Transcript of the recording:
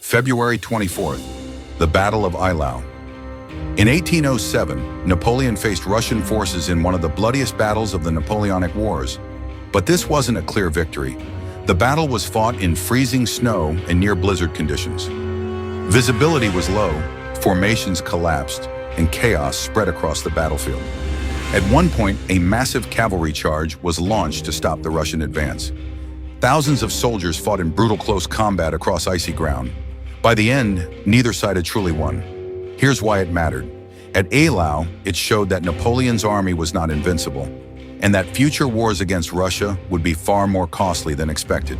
February 24th, the Battle of Eylau. In 1807, Napoleon faced Russian forces in one of the bloodiest battles of the Napoleonic Wars. But this wasn't a clear victory. The battle was fought in freezing snow and near blizzard conditions. Visibility was low, formations collapsed, and chaos spread across the battlefield. At one point, a massive cavalry charge was launched to stop the Russian advance. Thousands of soldiers fought in brutal close combat across icy ground. By the end, neither side had truly won. Here's why it mattered. At Eylau, it showed that Napoleon's army was not invincible, and that future wars against Russia would be far more costly than expected.